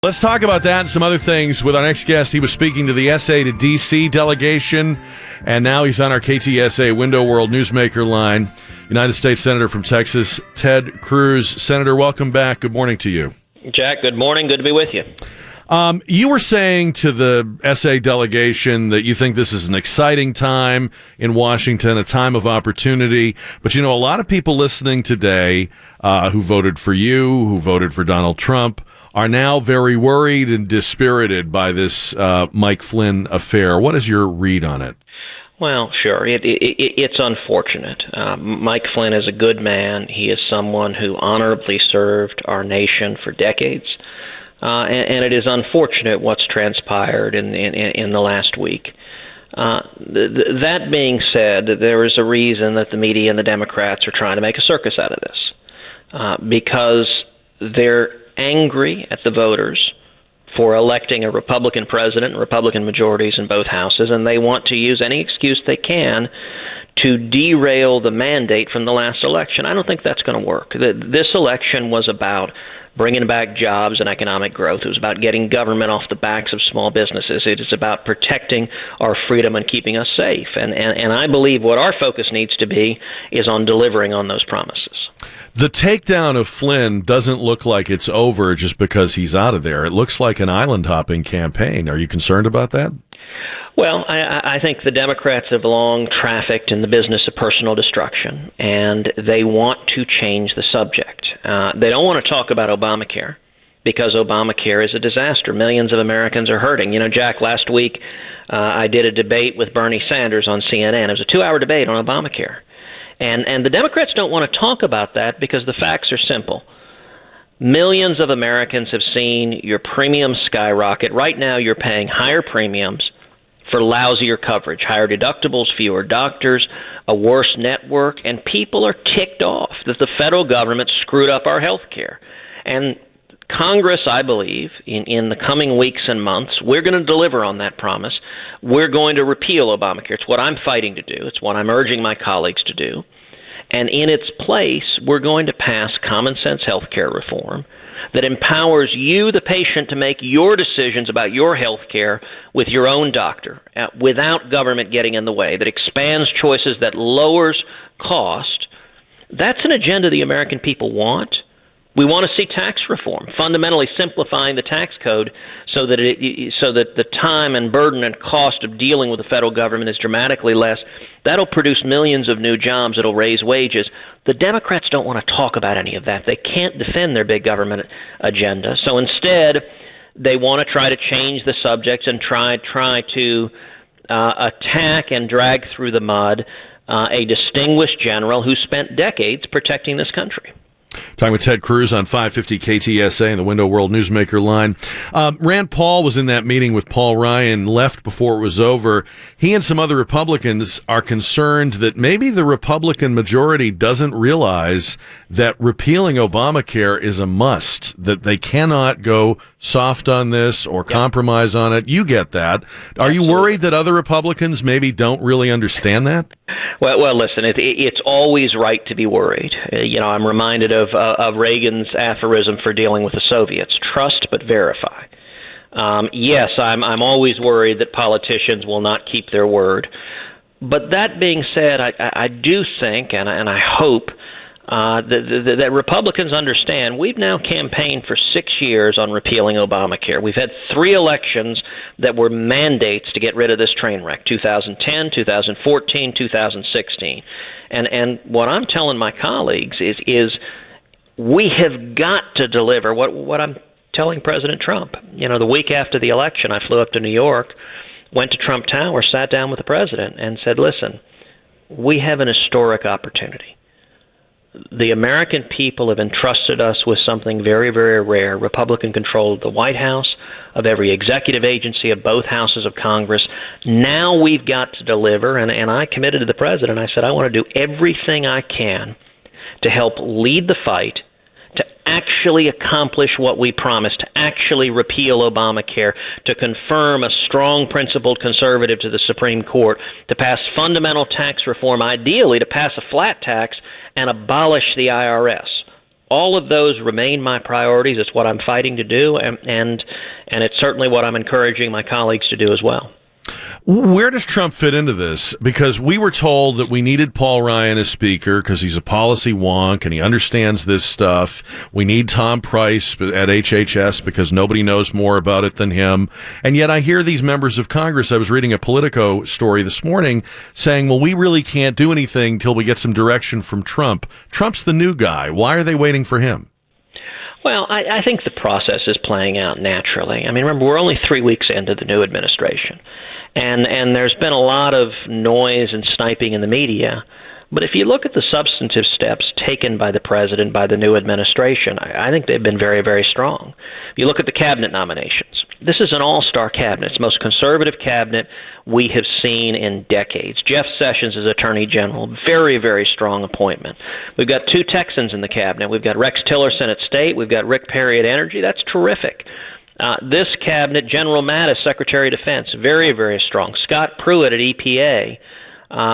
Let's talk about that and some other things with our next guest. He was speaking to the SA to D.C. delegation, and now he's on our KTSA Window World Newsmaker line. United States Senator from Texas, Ted Cruz. Senator, welcome back. Good morning to you. Jack, good morning. Good to be with you. You were saying to the SA delegation that you think this is an exciting time in Washington, a time of opportunity. But, you know, a lot of people listening today who voted for you, who voted for Donald Trump, are now very worried and dispirited by this Mike Flynn affair. What is your read on it? Well, sure. It's unfortunate. Mike Flynn is a good man. He is someone who honorably served our nation for decades. And it is unfortunate what's transpired in the last week. That being said, there is a reason that the media and the Democrats are trying to make a circus out of this. Because they're angry at the voters for electing a Republican president and Republican majorities in both houses, and they want to use any excuse they can to derail the mandate from the last election. I don't think that's going to work. This election was about bringing back jobs and economic growth. It was about getting government off the backs of small businesses. It is about protecting our freedom and keeping us safe. And I believe what our focus needs to be is on delivering on those promises. The takedown of Flynn doesn't look like it's over just because he's out of there. It looks like an island-hopping campaign. Are you concerned about that? Well, I think the Democrats have long trafficked in the business of personal destruction, and they want to change the subject. They don't want to talk about Obamacare because Obamacare is a disaster. Millions of Americans are hurting. You know, Jack, last week I did a debate with Bernie Sanders on CNN. It was a 2-hour debate on Obamacare. And the Democrats don't want to talk about that because the facts are simple. Millions of Americans have seen your premiums skyrocket. Right now you're paying higher premiums for lousier coverage, higher deductibles, fewer doctors, a worse network, and people are ticked off that the federal government screwed up our health care. And Congress, I believe, in the coming weeks and months, we're going to deliver on that promise. We're going to repeal Obamacare. It's what I'm fighting to do. It's what I'm urging my colleagues to do. And in its place, we're going to pass common sense health care reform that empowers you, the patient, to make your decisions about your health care with your own doctor without government getting in the way, that expands choices, that lowers cost. That's an agenda the American people want. We want to see tax reform, fundamentally simplifying the tax code so that the time and burden and cost of dealing with the federal government is dramatically less. That'll produce millions of new jobs. It'll raise wages. The Democrats don't want to talk about any of that. They can't defend their big government agenda. So instead, they want to try to change the subject and try to attack and drag through the mud a distinguished general who spent decades protecting this country. Talking with Ted Cruz on 550 KTSA and the Window World Newsmaker line. Rand Paul was in that meeting with Paul Ryan, left before it was over. He and some other Republicans are concerned that maybe the Republican majority doesn't realize that repealing Obamacare is a must, that they cannot go soft on this or compromise on it. You get that. Are you worried that other Republicans maybe don't really understand that? Well, listen, it's always right to be worried. I'm reminded of Reagan's aphorism for dealing with the Soviets: trust but verify. Yes, I'm always worried that politicians will not keep their word. But that being said, I do think, and I hope, that Republicans understand we've now campaigned for 6 years on repealing Obamacare. We've had 3 elections that were mandates to get rid of this train wreck: 2010, 2014, 2016. And what I'm telling my colleagues is we have got to deliver what I'm telling President Trump. The week after the election, I flew up to New York, went to Trump Tower, sat down with the president, and said, listen, we have an historic opportunity. The American people have entrusted us with something very, very rare: Republican control of the White House, of every executive agency, of both houses of Congress. Now we've got to deliver, and I committed to the president. I said, I want to do everything I can to help lead the fight, to actually accomplish what we promised, to actually repeal Obamacare, to confirm a strong principled conservative to the Supreme Court, to pass fundamental tax reform, ideally to pass a flat tax and abolish the IRS. all of those remain my priorities. It's what I'm fighting to do, and it's certainly what I'm encouraging my colleagues to do as well. Where does Trump fit into this? Because we were told that we needed Paul Ryan as Speaker because he's a policy wonk and he understands this stuff. We need Tom Price at HHS because nobody knows more about it than him. And yet I hear these members of Congress, I was reading a Politico story this morning, saying, well, we really can't do anything till we get some direction from Trump. Trump's the new guy. Why are they waiting for him? Well, I think the process is playing out naturally. I mean, remember, we're only 3 weeks into the new administration, and there's been a lot of noise and sniping in the media. But if you look at the substantive steps taken by the president, by the new administration, I think they've been very, very strong. You look at the cabinet nominations. This is an all-star cabinet. It's the most conservative cabinet we have seen in decades. Jeff Sessions is Attorney General. Very, very strong appointment. We've got 2 Texans in the cabinet. We've got Rex Tillerson at State. We've got Rick Perry at Energy. That's terrific. This cabinet, General Mattis, Secretary of Defense, very, very strong. Scott Pruitt at EPA,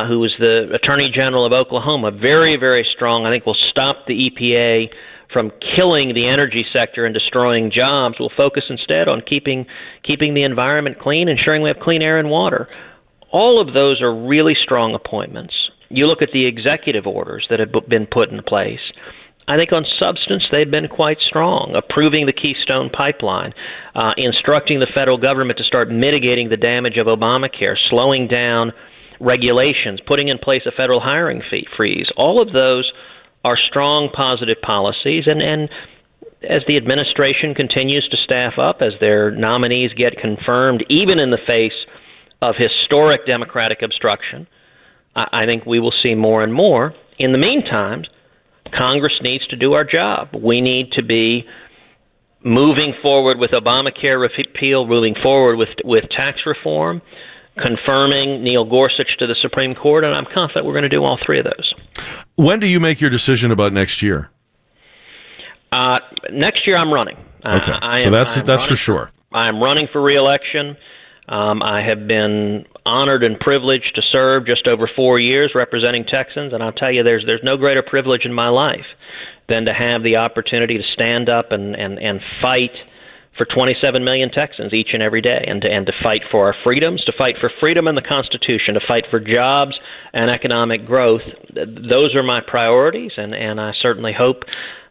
who was the Attorney General of Oklahoma, very, very strong. I think will stop the EPA from killing the energy sector and destroying jobs. We'll focus instead on keeping the environment clean, ensuring we have clean air and water. All of those are really strong appointments. You look at the executive orders that have been put in place. I think on substance, they've been quite strong, approving the Keystone Pipeline, instructing the federal government to start mitigating the damage of Obamacare, slowing down regulations, putting in place a federal hiring freeze. All of those are strong, positive policies, and as the administration continues to staff up, as their nominees get confirmed, even in the face of historic Democratic obstruction, I think we will see more and more. In the meantime, Congress needs to do our job. We need to be moving forward with Obamacare repeal, moving forward with tax reform, confirming Neil Gorsuch to the Supreme Court, and I'm confident we're going to do all 3 of those. When do you make your decision about next year? Next year I'm running. Okay, so that's for sure. I'm running for re-election. I have been honored and privileged to serve just over 4 years representing Texans, and I'll tell you, there's no greater privilege in my life than to have the opportunity to stand up and fight for 27 million Texans each and every day, and to fight for our freedoms, to fight for freedom and the Constitution, to fight for jobs and economic growth. Those are my priorities, and I certainly hope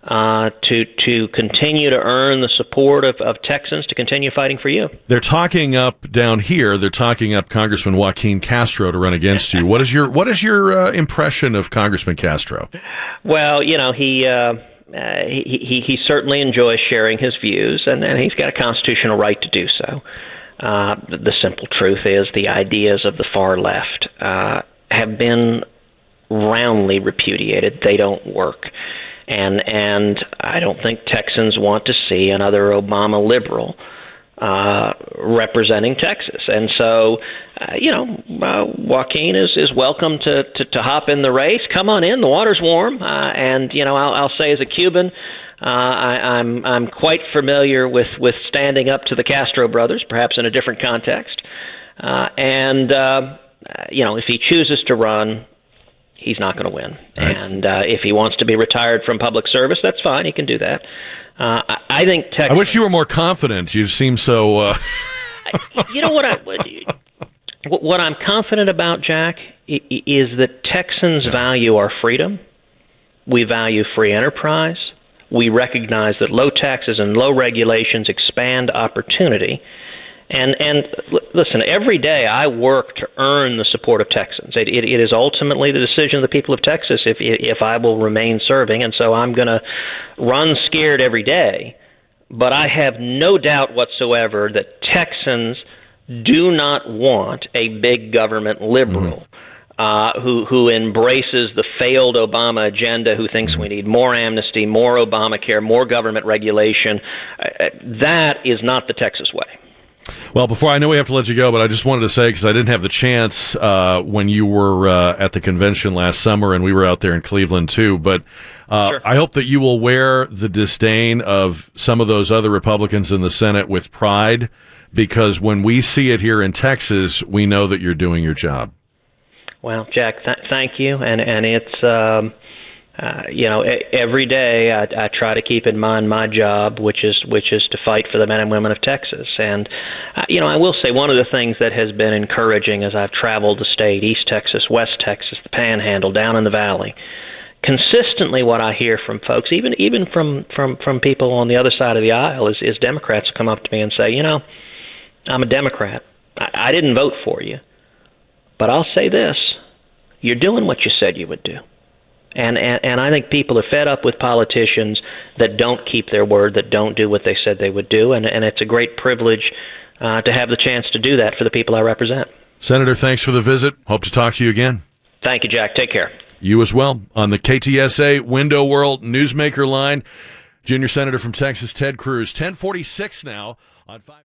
to continue to earn the support of Texans to continue fighting for you. They're talking up down here. They're talking up Congressman Joaquin Castro to run against you. What is your impression of Congressman Castro? Well, you know, he certainly enjoys sharing his views, and he's got a constitutional right to do so. The simple truth is the ideas of the far left have been roundly repudiated. They don't work. And I don't think Texans want to see another Obama liberal representing Texas. And so, Joaquin is welcome to hop in the race. Come on in, the water's warm. And I'll say as a Cuban, I'm quite familiar with standing up to the Castro brothers, perhaps in a different context. If he chooses to run, he's not going to win. Right. And if he wants to be retired from public service, that's fine. He can do that. I think Texans... I wish you were more confident. You seem so... You know what I'm confident about, Jack, is that Texans value our freedom. We value free enterprise. We recognize that low taxes and low regulations expand opportunity. And listen, every day I work to earn the support of Texans. It is ultimately the decision of the people of Texas if I will remain serving, and so I'm going to run scared every day. But I have no doubt whatsoever that Texans do not want a big government liberal who embraces the failed Obama agenda, who thinks we need more amnesty, more Obamacare, more government regulation. That is not the Texas way. Well, before I know we have to let you go, but I just wanted to say, because I didn't have the chance when you were at the convention last summer, and we were out there in Cleveland too, but sure. I hope that you will wear the disdain of some of those other Republicans in the Senate with pride, because when we see it here in Texas, we know that you're doing your job. Well, Jack, thank you, and it's Every day I try to keep in mind my job, which is to fight for the men and women of Texas. And I will say one of the things that has been encouraging as I've traveled the state, East Texas, West Texas, the Panhandle, down in the Valley, consistently what I hear from folks, even from people on the other side of the aisle, is Democrats come up to me and say, I'm a Democrat. I didn't vote for you, but I'll say this: you're doing what you said you would do. And I think people are fed up with politicians that don't keep their word, that don't do what they said they would do, and it's a great privilege to have the chance to do that for the people I represent. Senator, thanks for the visit. Hope to talk to you again. Thank you, Jack. Take care. You as well. On the KTSA Window World Newsmaker line, Junior Senator from Texas, Ted Cruz. 10:46 now on 5.